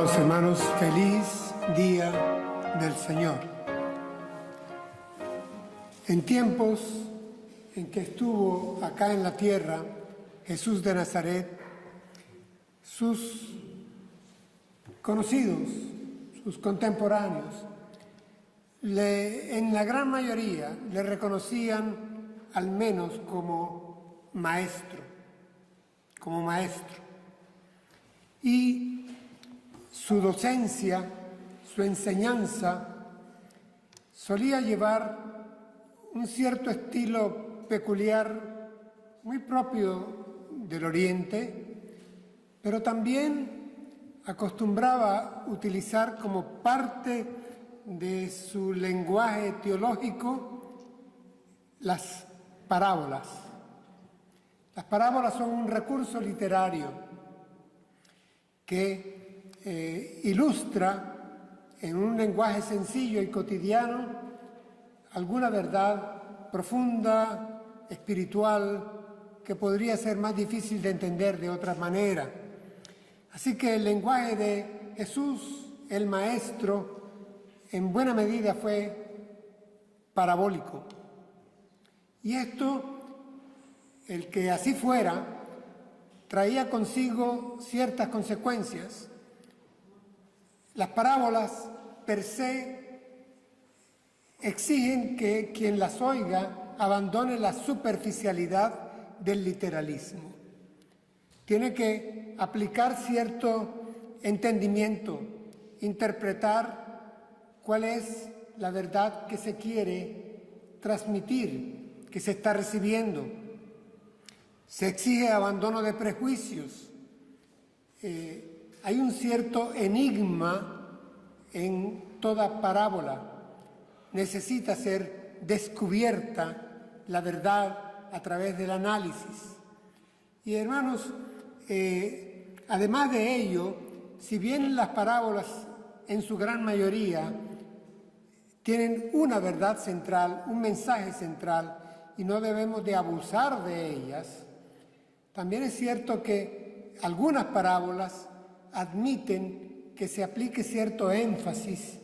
Amados hermanos, feliz día del Señor. En tiempos en que estuvo acá en la tierra Jesús de Nazaret, sus conocidos, sus contemporáneos, en la gran mayoría le reconocían al menos como maestro. Y su docencia, su enseñanza, solía llevar un cierto estilo peculiar, muy propio del Oriente, pero también acostumbraba utilizar como parte de su lenguaje teológico las parábolas. Las parábolas son un recurso literario que ilustra en un lenguaje sencillo y cotidiano alguna verdad profunda, espiritual, que podría ser más difícil de entender de otra manera. Así que el lenguaje de Jesús, el Maestro, en buena medida fue parabólico. Y esto, el que así fuera, traía consigo ciertas consecuencias. Las parábolas per se exigen que quien las oiga abandone la superficialidad del literalismo. Tiene que aplicar cierto entendimiento, interpretar cuál es la verdad que se quiere transmitir, que se está recibiendo. Se exige abandono de prejuicios. Hay un cierto enigma en toda parábola. Necesita ser descubierta la verdad a través del análisis. Y hermanos, además de ello, si bien las parábolas en su gran mayoría tienen una verdad central, un mensaje central, y no debemos de abusar de ellas, también es cierto que algunas parábolas admiten que se aplique cierto énfasis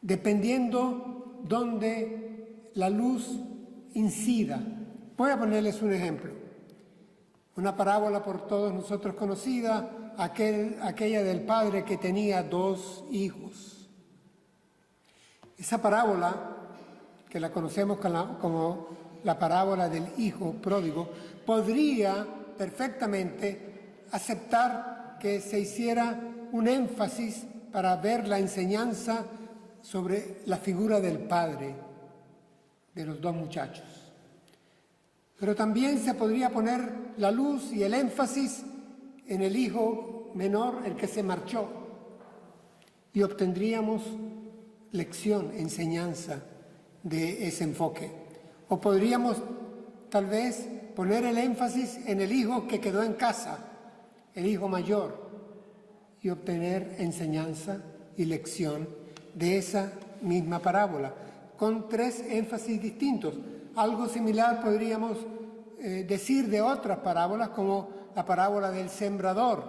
dependiendo dónde la luz incida. Voy a ponerles un ejemplo. Una parábola por todos nosotros conocida, aquella del padre que tenía 2 hijos. Esa parábola, que la conocemos como la parábola del hijo pródigo, podría perfectamente aceptar que se hiciera un énfasis para ver la enseñanza sobre la figura del padre de los 2 muchachos. Pero también se podría poner la luz y el énfasis en el hijo menor, el que se marchó, y obtendríamos lección, enseñanza de ese enfoque. O podríamos tal vez poner el énfasis en el hijo que quedó en casa, el hijo mayor, y obtener enseñanza y lección de esa misma parábola, con 3 énfasis distintos. Algo similar podríamos decir de otras parábolas, como la parábola del sembrador.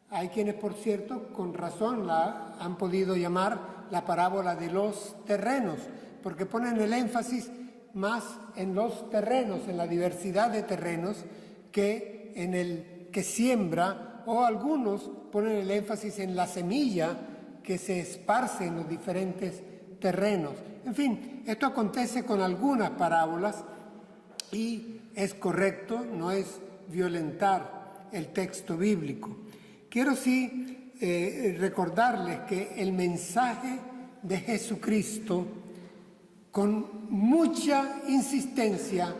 Hay quienes, por cierto, con razón la han podido llamar la parábola de los terrenos, porque ponen el énfasis más en los terrenos, en la diversidad de terrenos, que en el que siembra, o algunos ponen el énfasis en la semilla que se esparce en los diferentes terrenos. En fin, esto acontece con algunas parábolas y es correcto, no es violentar el texto bíblico. Quiero sí recordarles que el mensaje de Jesucristo, con mucha insistencia,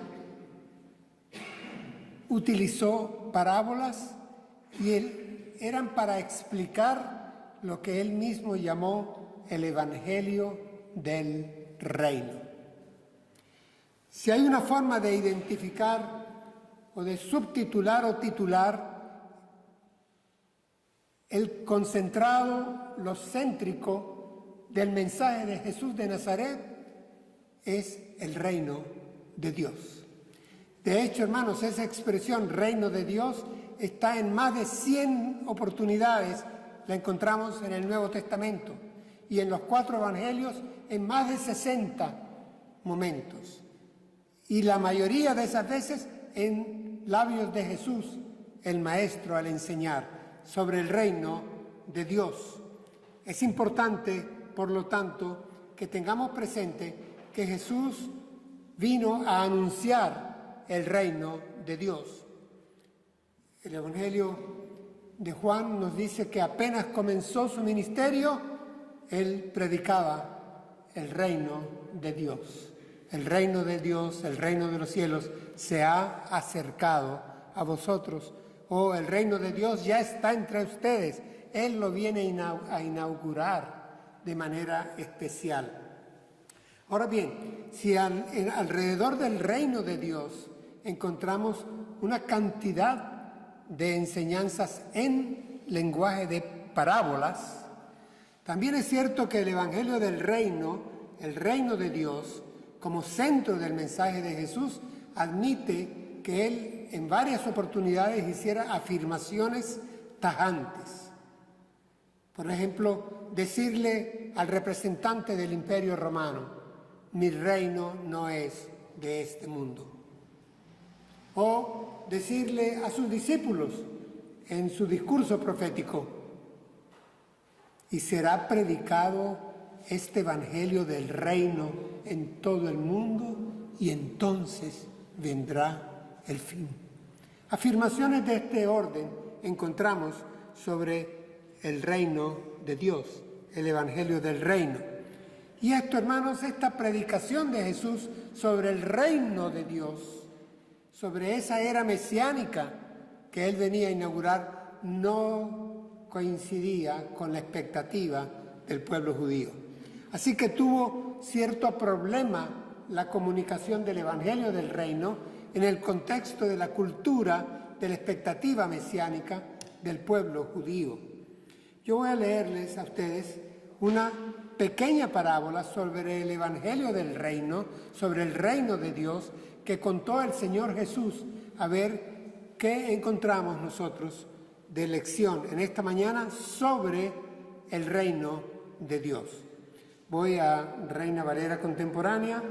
utilizó parábolas y eran para explicar lo que él mismo llamó el Evangelio del Reino. Si hay una forma de identificar o de subtitular o titular el concentrado, lo céntrico del mensaje de Jesús de Nazaret, es el reino de Dios. De hecho, hermanos, esa expresión reino de Dios está en más de 100 oportunidades, la encontramos en el Nuevo Testamento, y en los 4 evangelios en más de 60 momentos. Y la mayoría de esas veces en labios de Jesús, el Maestro, al enseñar sobre el reino de Dios. Es importante, por lo tanto, que tengamos presente que Jesús vino a anunciar el reino de Dios. El Evangelio de Juan nos dice que apenas comenzó su ministerio, él predicaba el reino de Dios. El reino de Dios, el reino de los cielos, se ha acercado a vosotros. Oh, el reino de Dios ya está entre ustedes. Él lo viene a inaugurar de manera especial. Ahora bien, si alrededor del reino de Dios encontramos una cantidad de enseñanzas en lenguaje de parábolas, también es cierto que el Evangelio del reino, el reino de Dios, como centro del mensaje de Jesús, admite que Él en varias oportunidades hiciera afirmaciones tajantes. Por ejemplo, decirle al representante del Imperio Romano: mi reino no es de este mundo. O decirle a sus discípulos en su discurso profético: y será predicado este evangelio del reino en todo el mundo, y entonces vendrá el fin. Afirmaciones de este orden encontramos sobre el reino de Dios, el evangelio del reino. Y esto, hermanos, esta predicación de Jesús sobre el reino de Dios, sobre esa era mesiánica que él venía a inaugurar, no coincidía con la expectativa del pueblo judío. Así que tuvo cierto problema la comunicación del evangelio del reino en el contexto de la cultura, de la expectativa mesiánica del pueblo judío. Yo voy a leerles a ustedes una pequeña parábola sobre el evangelio del reino, sobre el reino de Dios, que contó el Señor Jesús, a ver qué encontramos nosotros de lección en esta mañana sobre el reino de Dios. Voy a Reina Valera Contemporánea,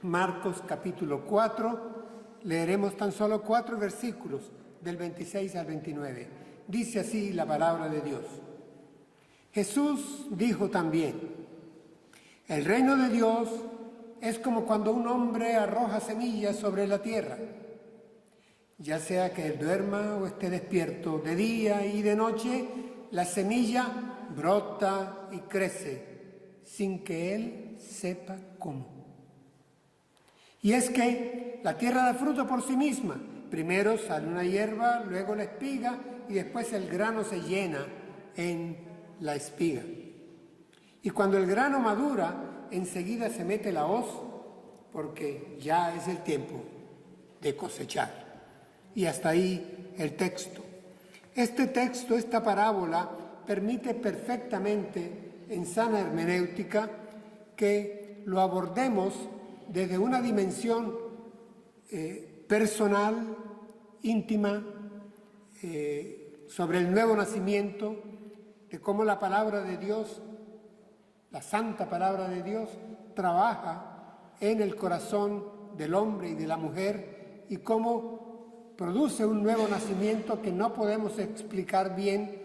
Marcos capítulo 4, leeremos tan solo 4 versículos, del 26 al 29. Dice así la palabra de Dios. Jesús dijo también: el reino de Dios es como cuando un hombre arroja semillas sobre la tierra, ya sea que él duerma o esté despierto, de día y de noche, la semilla brota y crece, sin que él sepa cómo. Y es que la tierra da fruto por sí misma. Primero sale una hierba, luego la espiga y después el grano se llena en la espiga. Y cuando el grano madura, enseguida se mete la hoz, porque ya es el tiempo de cosechar. Y hasta ahí el texto. Este texto, esta parábola, permite perfectamente, en sana hermenéutica, que lo abordemos desde una dimensión personal, íntima, sobre el nuevo nacimiento, de cómo la palabra de Dios, la santa palabra de Dios, trabaja en el corazón del hombre y de la mujer, y cómo produce un nuevo nacimiento que no podemos explicar bien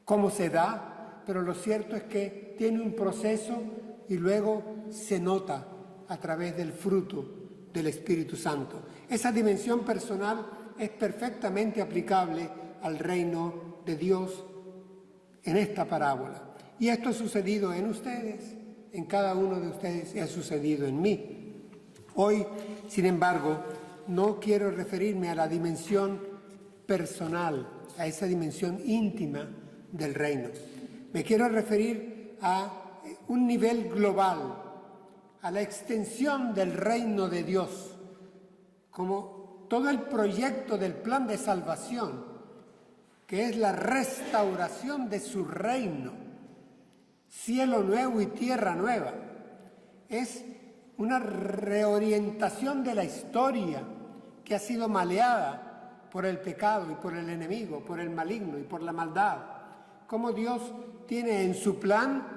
cómo se da, pero lo cierto es que tiene un proceso y luego se nota a través del fruto del Espíritu Santo. Esa dimensión personal es perfectamente aplicable al reino de Dios en esta parábola. Y esto ha sucedido en ustedes, en cada uno de ustedes, y ha sucedido en mí. Hoy, sin embargo, no quiero referirme a la dimensión personal, a esa dimensión íntima del reino. Me quiero referir a un nivel global, a la extensión del reino de Dios, como todo el proyecto del plan de salvación, que es la restauración de su reino, cielo nuevo y tierra nueva. Es una reorientación de la historia que ha sido maleada por el pecado y por el enemigo, por el maligno y por la maldad. Cómo Dios tiene en su plan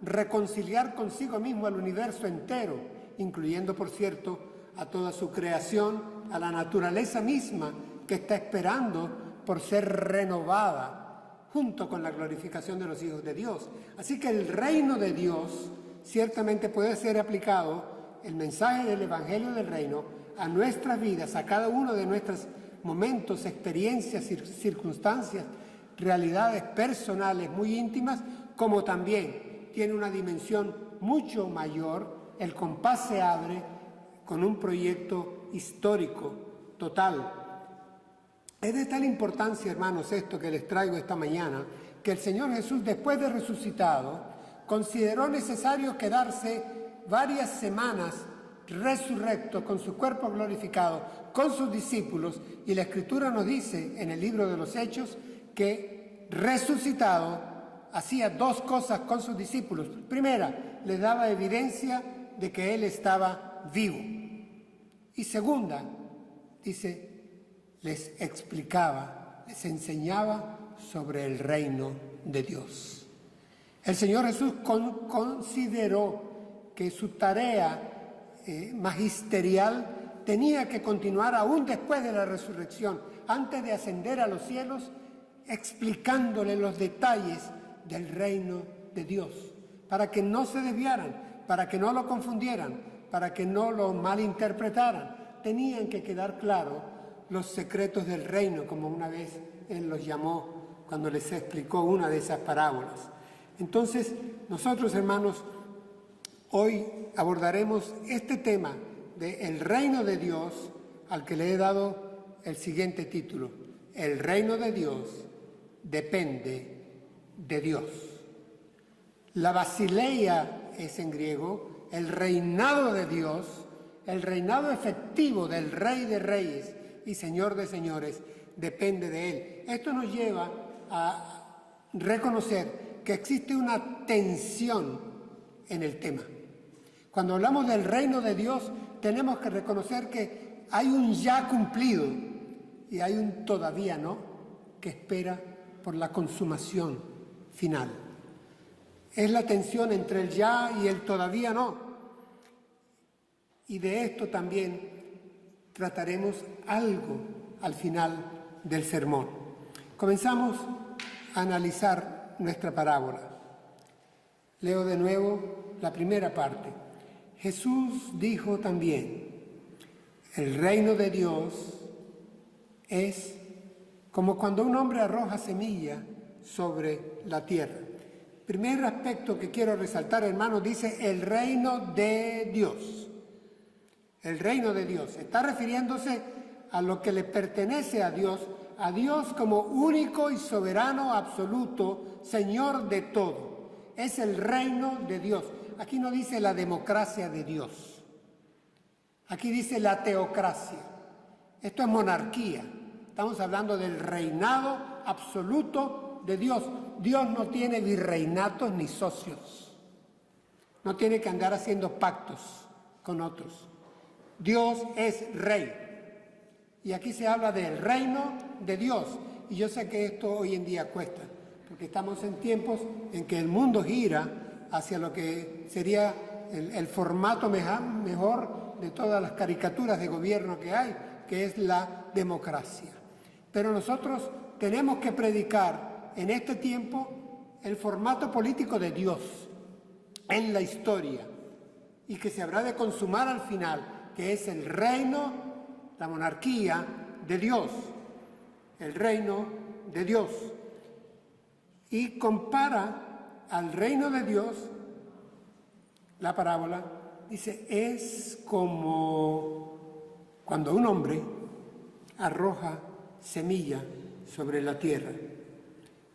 reconciliar consigo mismo al universo entero, incluyendo, por cierto, a toda su creación, a la naturaleza misma que está esperando por ser renovada junto con la glorificación de los hijos de Dios. Así que el reino de Dios ciertamente puede ser aplicado, el mensaje del Evangelio del Reino, a nuestras vidas, a cada uno de nuestros momentos, experiencias, circunstancias, realidades personales muy íntimas, como también tiene una dimensión mucho mayor. El compás se abre con un proyecto histórico total. Es de tal importancia, hermanos, esto que les traigo esta mañana, que el Señor Jesús, después de resucitado, consideró necesario quedarse varias semanas resurrecto, con su cuerpo glorificado, con sus discípulos, y la Escritura nos dice en el libro de los Hechos que resucitado hacía dos cosas con sus discípulos. Primera, les daba evidencia de que Él estaba vivo. Y segunda, dice, les explicaba, les enseñaba sobre el reino de Dios. El Señor Jesús consideró que su tarea magisterial tenía que continuar aún después de la resurrección, antes de ascender a los cielos, explicándole los detalles del reino de Dios, para que no se desviaran, para que no lo confundieran, para que no lo malinterpretaran. Tenían que quedar claros los secretos del reino, como una vez Él los llamó cuando les explicó una de esas parábolas. Entonces, nosotros, hermanos, hoy abordaremos este tema del reino de Dios, al que le he dado el siguiente título: el reino de Dios depende de Dios. La basileia es en griego el reinado de Dios, el reinado efectivo del Rey de Reyes y Señor de Señores, depende de Él. Esto nos lleva a reconocer que existe una tensión en el tema. Cuando hablamos del reino de Dios, tenemos que reconocer que hay un ya cumplido y hay un todavía no, que espera por la consumación final. Es la tensión entre el ya y el todavía no. Y de esto también trataremos algo al final del sermón. Comenzamos a analizar nuestra parábola. Leo de nuevo la primera parte. Jesús dijo también: el reino de Dios es como cuando un hombre arroja semilla sobre la tierra. Primer aspecto que quiero resaltar, hermanos, dice el reino de Dios. El reino de Dios. Está refiriéndose a lo que le pertenece a Dios como único y soberano absoluto, Señor de todo. Es el reino de Dios. Aquí no dice la democracia de Dios. Aquí dice la teocracia. Esto es monarquía. Estamos hablando del reinado absoluto de Dios. Dios no tiene virreinatos ni socios. No tiene que andar haciendo pactos con otros. Dios es rey. Y aquí se habla del reino de Dios. Y yo sé que esto hoy en día cuesta, porque estamos en tiempos en que el mundo gira hacia lo que sería el formato mejor de todas las caricaturas de gobierno que hay, que es la democracia. Pero nosotros tenemos que predicar en este tiempo el formato político de Dios en la historia, y que se habrá de consumar al final, que es el reino, la monarquía de Dios, el reino de Dios. Y compara al reino de Dios, la parábola, dice, es como cuando un hombre arroja semilla sobre la tierra.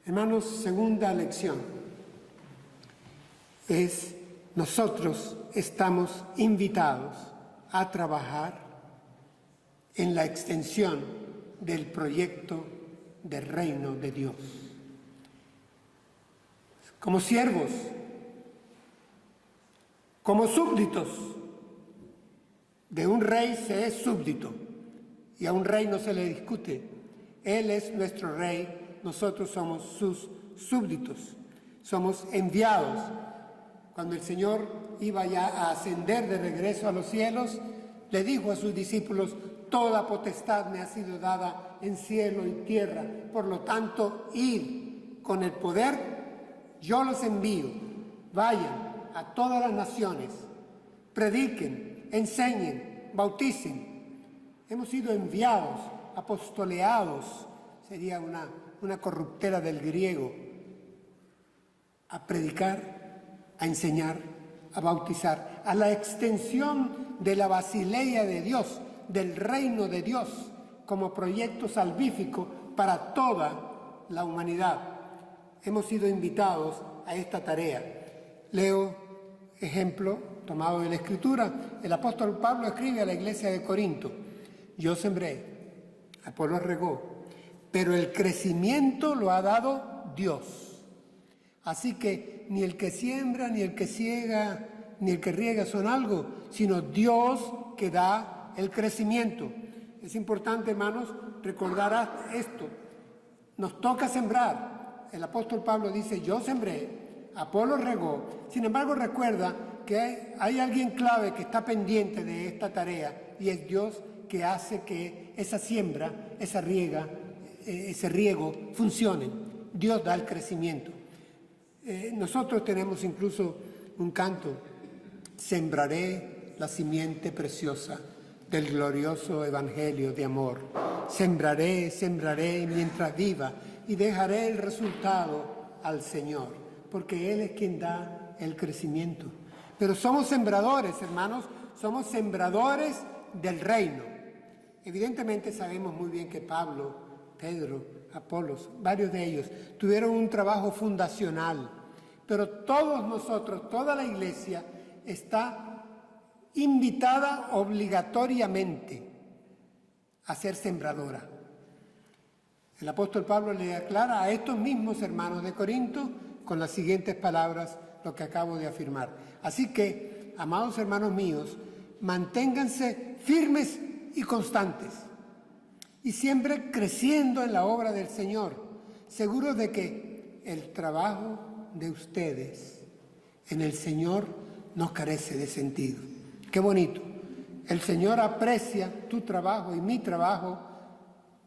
Hermanos, segunda lección es: nosotros estamos invitados a trabajar en la extensión del proyecto del reino de Dios. Como siervos, como súbditos. De un rey se es súbdito y a un rey no se le discute, Él es nuestro Rey, nosotros somos sus súbditos, somos enviados. Cuando el Señor iba ya a ascender de regreso a los cielos, le dijo a sus discípulos: toda potestad me ha sido dada en cielo y tierra, por lo tanto, id con el poder, yo los envío, vayan a todas las naciones, prediquen, enseñen, bauticen. Hemos sido enviados, apostoleados, sería una corruptela del griego, a predicar, a enseñar, a bautizar, a la extensión de la basileia de Dios, del reino de Dios, como proyecto salvífico para toda la humanidad. Hemos sido invitados a esta tarea. Leo ejemplo tomado de la Escritura. El apóstol Pablo escribe a la iglesia de Corinto: yo sembré, Apolos regó, pero el crecimiento lo ha dado Dios. Así que ni el que siembra, ni el que ciega, ni el que riega son algo, sino Dios que da el crecimiento. Es importante, hermanos, recordar esto. Nos toca sembrar. El apóstol Pablo dice: yo sembré, Apolos regó. Sin embargo, recuerda que hay alguien clave que está pendiente de esta tarea, y es Dios, que hace que esa siembra, ese riego funcione. Dios da el crecimiento. Nosotros tenemos incluso un canto: sembraré la simiente preciosa del glorioso evangelio de amor. Sembraré, sembraré mientras viva, y dejaré el resultado al Señor, porque Él es quien da el crecimiento. Pero somos sembradores, hermanos, somos sembradores del reino. Evidentemente sabemos muy bien que Pablo, Pedro, Apolos, varios de ellos tuvieron un trabajo fundacional, pero todos nosotros, toda la iglesia está invitada obligatoriamente a ser sembradora. El apóstol Pablo le aclara a estos mismos hermanos de Corinto con las siguientes palabras lo que acabo de afirmar: así que, amados hermanos míos, manténganse firmes y constantes, y siempre creciendo en la obra del Señor, seguros de que el trabajo de ustedes en el Señor no carece de sentido. Qué bonito. El Señor aprecia tu trabajo y mi trabajo,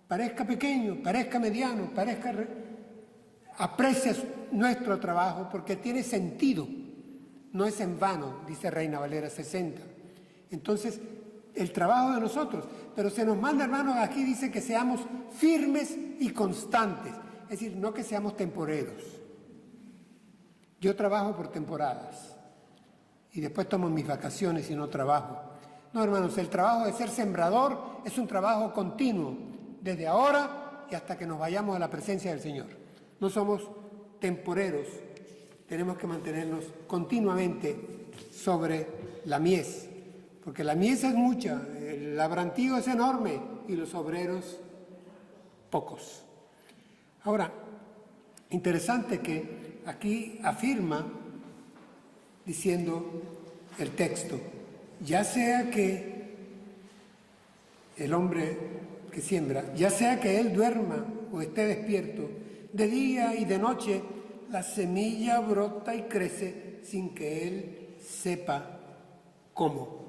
parezca pequeño, parezca mediano, aprecia nuestro trabajo porque tiene sentido. No es en vano, dice Reina Valera 60. Entonces, el trabajo de nosotros, pero se nos manda, hermanos, aquí dice que seamos firmes y constantes, es decir, no que seamos temporeros. Yo trabajo por temporadas y después tomo mis vacaciones y no trabajo. No, hermanos, el trabajo de ser sembrador es un trabajo continuo, desde ahora y hasta que nos vayamos a la presencia del Señor. No somos temporeros, tenemos que mantenernos continuamente sobre la mies, porque la mies es mucha, el labrantío es enorme y los obreros pocos. Ahora, interesante que aquí afirma, diciendo el texto, ya sea que el hombre que siembra, ya sea que él duerma o esté despierto, de día y de noche, la semilla brota y crece sin que él sepa cómo.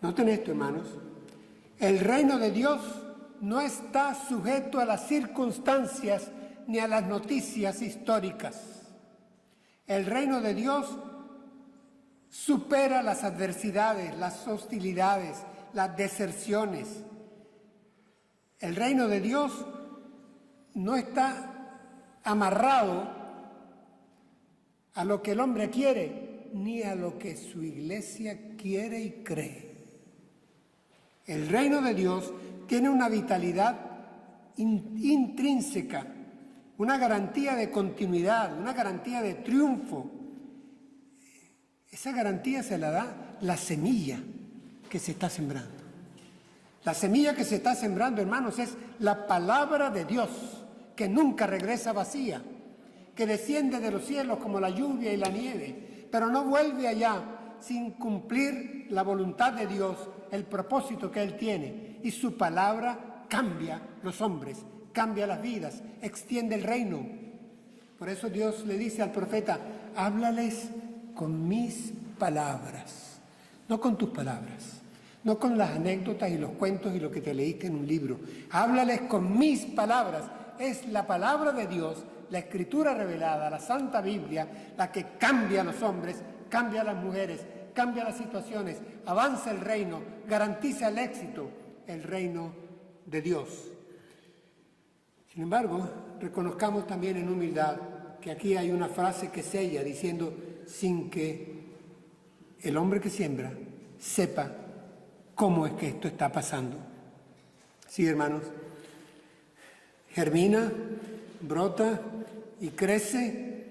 Noten esto, hermanos. El reino de Dios no está sujeto a las circunstancias ni a las noticias históricas. El reino de Dios supera las adversidades, las hostilidades, las deserciones. El reino de Dios no está amarrado a lo que el hombre quiere, ni a lo que su iglesia quiere y cree. El reino de Dios tiene una vitalidad intrínseca, una garantía de continuidad, una garantía de triunfo. Esa garantía se la da la semilla que se está sembrando. La semilla que se está sembrando, hermanos, es la palabra de Dios, que nunca regresa vacía, que desciende de los cielos como la lluvia y la nieve, pero no vuelve allá sin cumplir la voluntad de Dios, el propósito que Él tiene, y su palabra cambia los hombres, cambia las vidas, extiende el reino. Por eso Dios le dice al profeta, háblales con mis palabras, no con tus palabras, no con las anécdotas y los cuentos y lo que te leíste en un libro. Háblales con mis palabras. Es la palabra de Dios, la Escritura revelada, la Santa Biblia, la que cambia a los hombres, cambia a las mujeres, cambia las situaciones, avanza el reino, garantiza el éxito, el reino de Dios. Sin embargo, reconozcamos también en humildad que aquí hay una frase que sella diciendo, sin que el hombre que siembra sepa cómo es que esto está pasando. Sí, hermanos, germina, brota y crece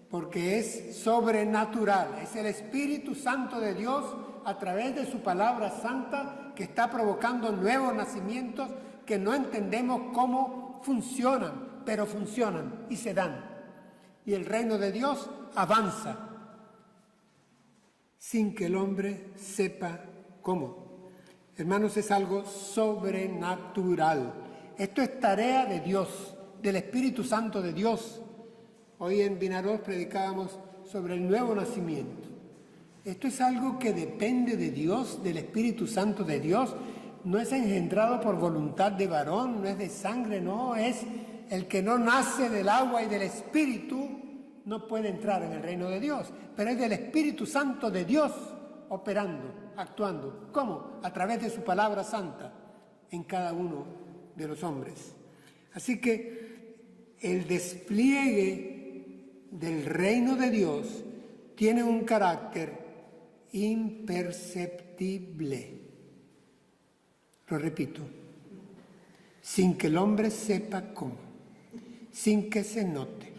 porque es sobrenatural. Es el Espíritu Santo de Dios a través de su palabra santa que está provocando nuevos nacimientos que no entendemos cómo funcionan, pero funcionan y se dan. Y el reino de Dios avanza sin que el hombre sepa cómo. Hermanos, es algo sobrenatural. Esto es tarea de Dios, del Espíritu Santo de Dios. Hoy en Vinaroz predicábamos sobre el nuevo nacimiento. Esto es algo que depende de Dios, del Espíritu Santo de Dios. No es engendrado por voluntad de varón, no es de sangre, no, es el que no nace del agua y del Espíritu, no puede entrar en el reino de Dios, pero es del Espíritu Santo de Dios operando, actuando. ¿Cómo? A través de su palabra santa en cada uno de los hombres. Así que el despliegue del reino de Dios tiene un carácter imperceptible. Lo repito, sin que el hombre sepa cómo, sin que se note.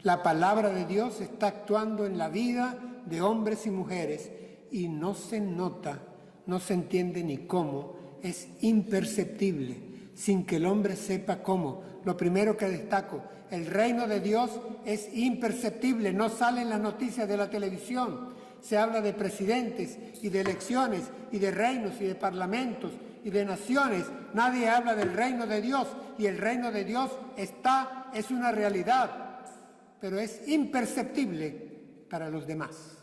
La palabra de Dios está actuando en la vida de hombres y mujeres y no se nota, no se entiende ni cómo, es imperceptible, sin que el hombre sepa cómo. Lo primero que destaco, el reino de Dios es imperceptible, no sale en las noticias de la televisión. Se habla de presidentes y de elecciones y de reinos y de parlamentos y de naciones. Nadie habla del reino de Dios y el reino de Dios es una realidad, pero es imperceptible para los demás.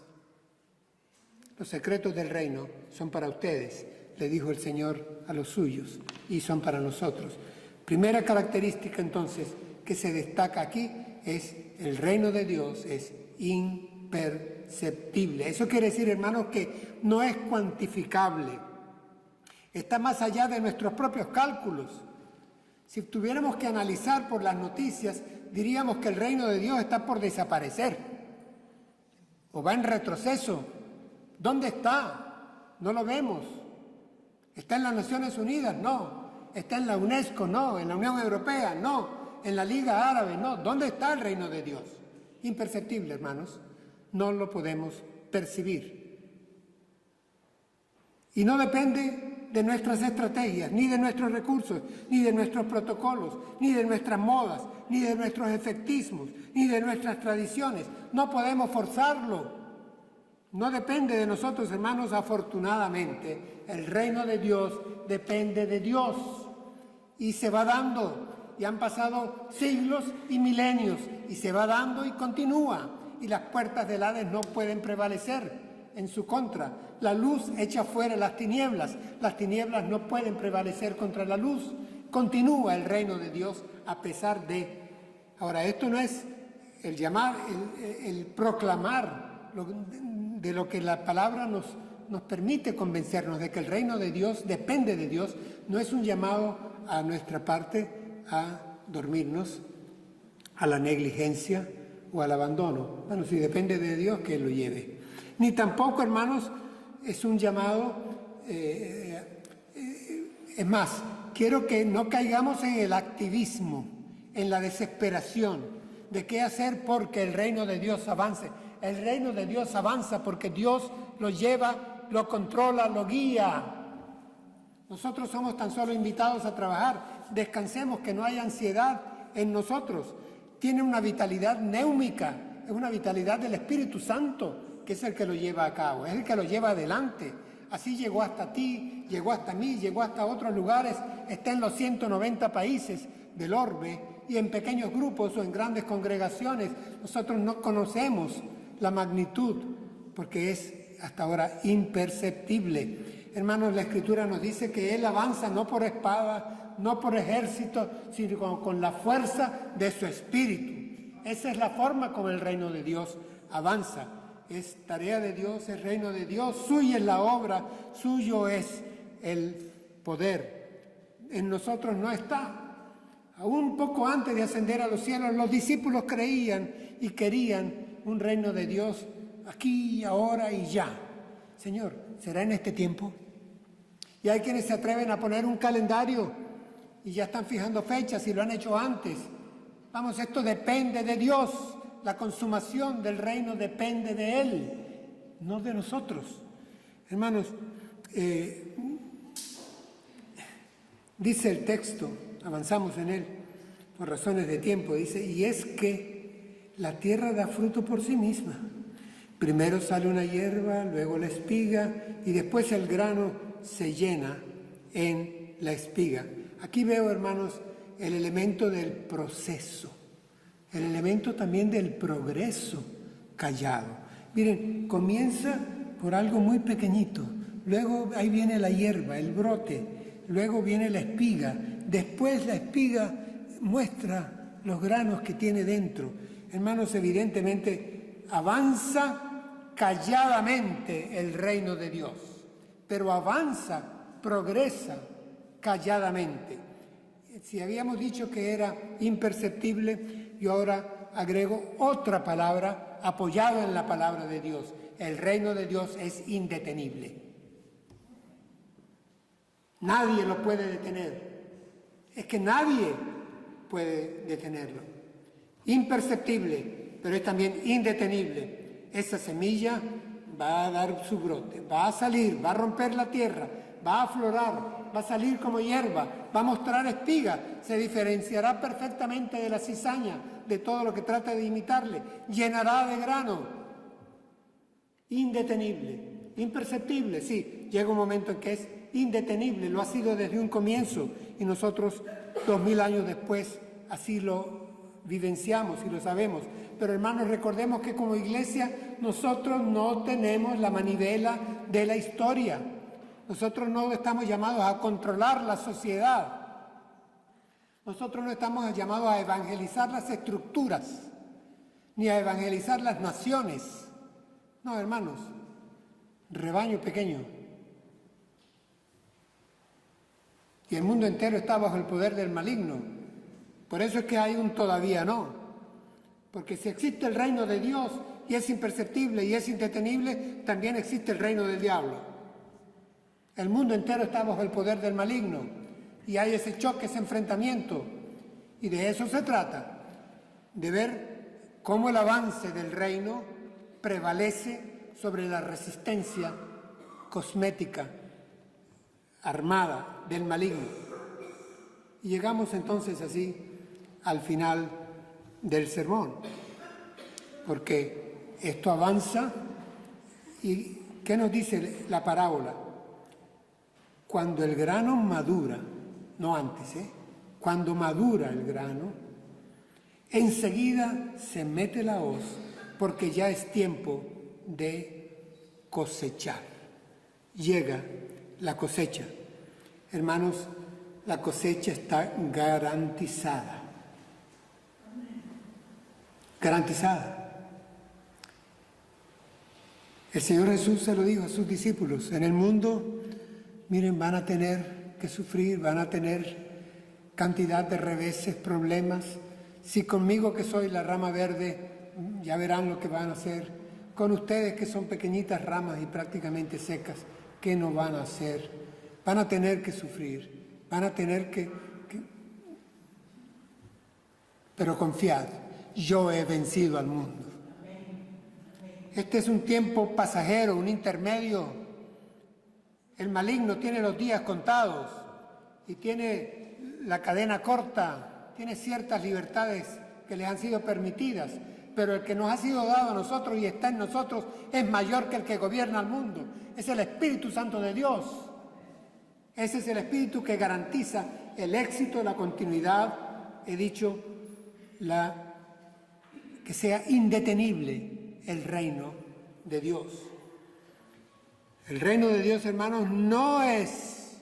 Los secretos del reino son para ustedes, le dijo el Señor a los suyos, y son para nosotros. Primera característica entonces que se destaca aquí es el reino de Dios es imperceptible. Eso quiere decir, hermanos, que no es cuantificable. Está más allá de nuestros propios cálculos. Si tuviéramos que analizar por las noticias, diríamos que el reino de Dios está por desaparecer o va en retroceso. ¿Dónde está? No lo vemos. ¿Está en las Naciones Unidas? No. ¿Está en la UNESCO? No. ¿En la Unión Europea? No. ¿En la Liga Árabe? No. ¿Dónde está el reino de Dios? Imperceptible, hermanos. No lo podemos percibir. Y no depende de nuestras estrategias, ni de nuestros recursos, ni de nuestros protocolos, ni de nuestras modas, ni de nuestros efectismos, ni de nuestras tradiciones. No podemos forzarlo. No depende de nosotros, hermanos, afortunadamente. El reino de Dios depende de Dios y se va dando. Y han pasado siglos y milenios y se va dando y continúa. Y las puertas del Hades no pueden prevalecer en su contra. La luz echa fuera las tinieblas no pueden prevalecer contra la luz. Continúa el reino de Dios a pesar de. Ahora, esto no es el llamar, el proclamar de lo que la palabra nos permite convencernos de que el reino de Dios depende de Dios. No es un llamado a nuestra parte a dormirnos, a la negligencia o al abandono. Bueno, si depende de Dios, que Él lo lleve. Ni tampoco, hermanos, es un llamado, es más, quiero que no caigamos en el activismo, en la desesperación de qué hacer porque el reino de Dios avance. El reino de Dios avanza porque Dios lo lleva, lo controla, lo guía. Nosotros somos tan solo invitados a trabajar. Descansemos, que no haya ansiedad en nosotros. Tiene una vitalidad néumica, es una vitalidad del Espíritu Santo, que es el que lo lleva a cabo, es el que lo lleva adelante. Así llegó hasta ti, llegó hasta mí, llegó hasta otros lugares, está en los 190 países del orbe y en pequeños grupos o en grandes congregaciones. Nosotros no conocemos la magnitud porque es hasta ahora imperceptible. Hermanos, la Escritura nos dice que Él avanza no por espada, no por ejército, sino con la fuerza de su Espíritu. Esa es la forma como el reino de Dios avanza. Es tarea de Dios, es reino de Dios, suya es la obra, suyo es el poder. En nosotros no está. Aún poco antes de ascender a los cielos, los discípulos creían y querían un reino de Dios aquí, ahora y ya. Señor, ¿será en este tiempo? Y hay quienes se atreven a poner un calendario y ya están fijando fechas y lo han hecho antes. Vamos, esto depende de Dios. La consumación del reino depende de Él, no de nosotros. Hermanos, dice el texto, avanzamos en él por razones de tiempo, dice, y es que la tierra da fruto por sí misma. Primero sale una hierba, luego la espiga y después el grano se llena en la espiga. Aquí veo, hermanos, el elemento del proceso. El elemento también del progreso callado. Miren, comienza por algo muy pequeñito, luego ahí viene la hierba, el brote, luego viene la espiga, después la espiga muestra los granos que tiene dentro. Hermanos, evidentemente avanza calladamente el reino de Dios, pero avanza, progresa calladamente. Si habíamos dicho que era imperceptible, yo ahora agrego otra palabra apoyada en la palabra de Dios. El reino de Dios es indetenible. Nadie lo puede detener. Es que nadie puede detenerlo. Imperceptible, pero es también indetenible. Esa semilla va a dar su brote, va a salir, va a romper la tierra, va a aflorar, va a salir como hierba, va a mostrar espiga, se diferenciará perfectamente de la cizaña, de todo lo que trata de imitarle, llenará de grano, indetenible, imperceptible, sí, llega un momento en que es indetenible, lo ha sido desde un comienzo y nosotros 2000 años después así lo vivenciamos y lo sabemos. Pero hermanos, recordemos que como iglesia nosotros no tenemos la manivela de la historia. Nosotros no estamos llamados a controlar la sociedad. Nosotros no estamos llamados a evangelizar las estructuras, ni a evangelizar las naciones. No, hermanos, rebaño pequeño. Y el mundo entero está bajo el poder del maligno. Por eso es que hay un todavía no. Porque si existe el reino de Dios y es imperceptible y es indetenible, también existe el reino del diablo. El mundo entero está bajo el poder del maligno y hay ese choque, ese enfrentamiento. Y de eso se trata, de ver cómo el avance del reino prevalece sobre la resistencia cosmética, armada del maligno. Y llegamos entonces así al final del sermón, porque esto avanza. ¿Y qué nos dice la parábola? Cuando el grano madura, no antes, cuando madura el grano, enseguida se mete la hoz porque ya es tiempo de cosechar. Llega la cosecha. Hermanos, la cosecha está garantizada. Garantizada. El Señor Jesús se lo dijo a sus discípulos: en el mundo, miren, van a tener que sufrir, van a tener cantidad de reveses, problemas. Si conmigo, que soy la rama verde, ya verán lo que van a hacer. Con ustedes, que son pequeñitas ramas y prácticamente secas, ¿qué no van a hacer? Van a tener que sufrir, van a tener que... Pero confiad, yo he vencido al mundo. Este es un tiempo pasajero, un intermedio. El maligno tiene los días contados y tiene la cadena corta, tiene ciertas libertades que le han sido permitidas, pero el que nos ha sido dado a nosotros y está en nosotros es mayor que el que gobierna el mundo. Es el Espíritu Santo de Dios. Ese es el Espíritu que garantiza el éxito, la continuidad, he dicho, que sea indetenible el reino de Dios. El reino de Dios, hermanos, no es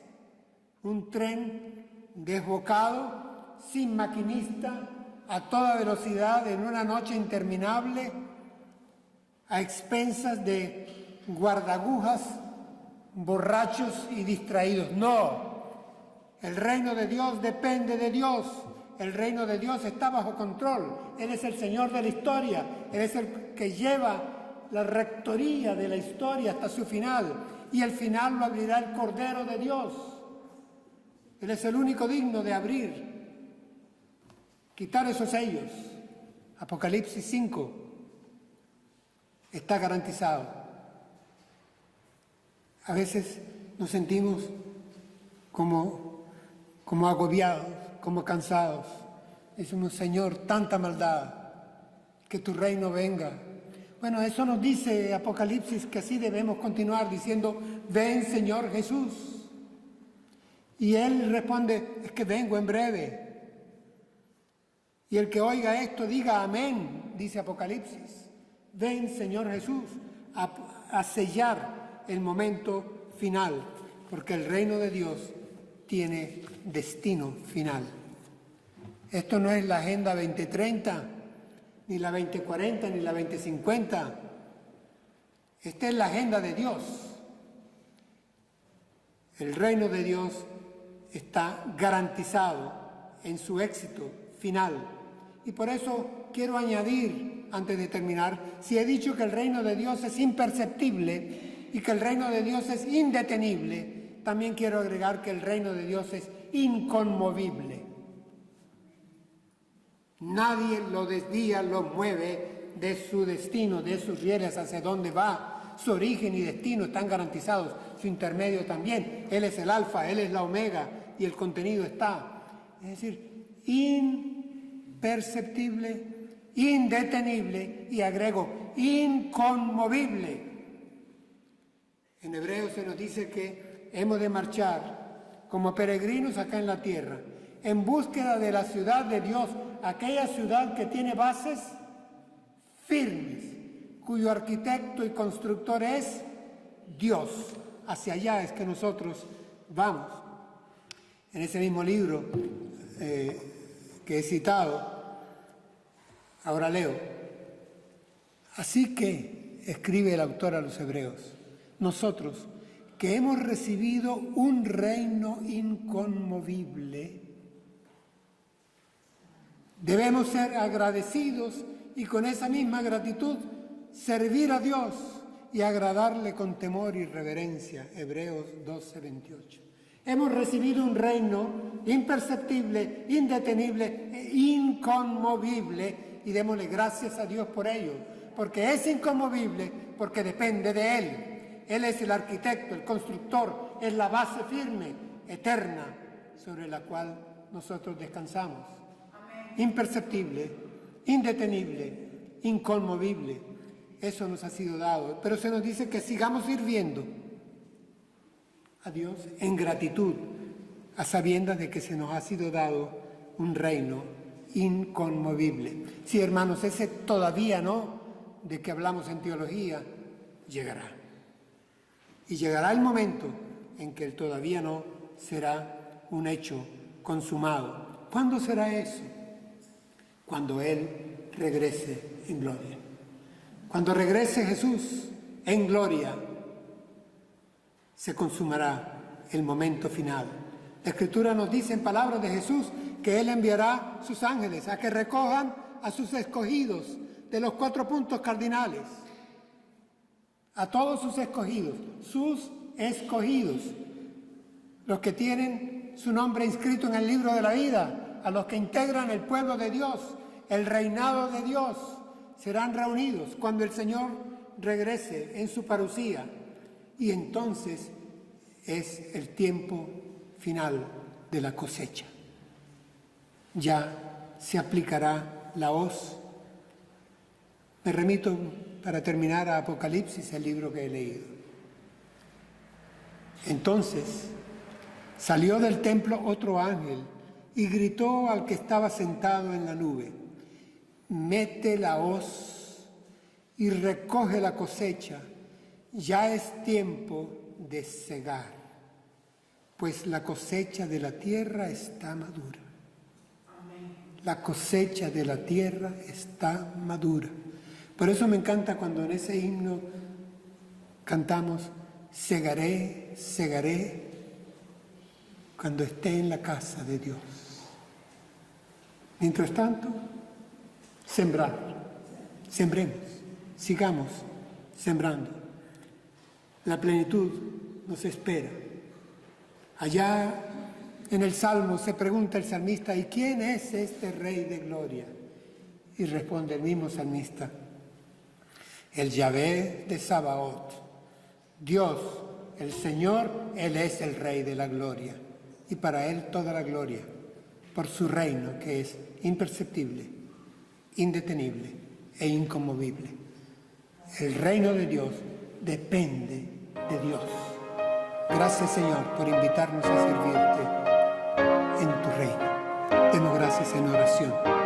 un tren desbocado, sin maquinista, a toda velocidad, en una noche interminable, a expensas de guardagujas, borrachos y distraídos. No, el reino de Dios depende de Dios. El reino de Dios está bajo control. Él es el Señor de la historia. Él es el que lleva la rectoría de la historia hasta su final. Y el final lo abrirá el Cordero de Dios. Él es el único digno de abrir, quitar esos sellos. Apocalipsis 5 está garantizado. A veces nos sentimos como agobiados, como cansados. Decimos, Señor, tanta maldad, que tu reino venga. Bueno, eso nos dice Apocalipsis, que así debemos continuar diciendo, ven Señor Jesús. Y Él responde, es que vengo en breve. Y el que oiga esto diga amén, dice Apocalipsis. Ven Señor Jesús a sellar el momento final, porque el reino de Dios tiene destino final. Esto no es la Agenda 2030, ni la 2040, ni la 2050. Esta es la agenda de Dios. El reino de Dios está garantizado en su éxito final. Y por eso quiero añadir, antes de terminar, si he dicho que el reino de Dios es imperceptible y que el reino de Dios es indetenible, también quiero agregar que el reino de Dios es inconmovible. Nadie lo desvía, lo mueve de su destino, de sus rieles, hacia dónde va. Su origen y destino están garantizados, su intermedio también. Él es el alfa, Él es la omega y el contenido está. Es decir, imperceptible, indetenible y agrego, inconmovible. En Hebreos se nos dice que hemos de marchar como peregrinos acá en la tierra, en búsqueda de la ciudad de Dios, aquella ciudad que tiene bases firmes, cuyo arquitecto y constructor es Dios. Hacia allá es que nosotros vamos. En ese mismo libro que he citado, ahora leo. Así que, escribe el autor a los Hebreos, nosotros que hemos recibido un reino inconmovible, debemos ser agradecidos y con esa misma gratitud servir a Dios y agradarle con temor y reverencia. Hebreos 12:28. Hemos recibido un reino imperceptible, indetenible e inconmovible y démosle gracias a Dios por ello, porque es inconmovible, porque depende de Él. Él es el arquitecto, el constructor, es la base firme, eterna, sobre la cual nosotros descansamos. Imperceptible, indetenible, inconmovible. Eso nos ha sido dado. Pero se nos dice que sigamos sirviendo a Dios en gratitud, a sabiendas de que se nos ha sido dado un reino inconmovible. Sí, hermanos, ese todavía no, de que hablamos en teología, llegará. Y llegará el momento en que el todavía no será un hecho consumado. ¿Cuándo será eso? Cuando Él regrese en gloria. Cuando regrese Jesús en gloria, se consumará el momento final. La Escritura nos dice en palabras de Jesús que Él enviará sus ángeles a que recojan a sus escogidos de los 4 puntos cardinales. A todos sus escogidos, los que tienen su nombre inscrito en el libro de la vida, a los que integran el pueblo de Dios, el reinado de Dios, serán reunidos cuando el Señor regrese en su parusía. Y entonces es el tiempo final de la cosecha. Ya se aplicará la hoz Me remito para terminar a Apocalipsis, el libro que he leído. Entonces salió del templo otro ángel y gritó al que estaba sentado en la nube: mete la hoz y recoge la cosecha, ya es tiempo de segar, pues la cosecha de la tierra está madura. La cosecha de la tierra está madura. Por eso me encanta cuando en ese himno cantamos: segaré, segaré, cuando esté en la casa de Dios. Mientras tanto, sembrar, sembremos, sigamos sembrando. La plenitud nos espera. Allá en el Salmo se pregunta el salmista: ¿y quién es este Rey de Gloria? Y responde el mismo salmista: el Yahvé de Sabaoth, Dios, el Señor, Él es el Rey de la gloria, y para Él toda la gloria, por su reino que es imperceptible, indetenible e inconmovible. El reino de Dios depende de Dios. Gracias, Señor, por invitarnos a servirte en tu reino. Demos gracias en oración.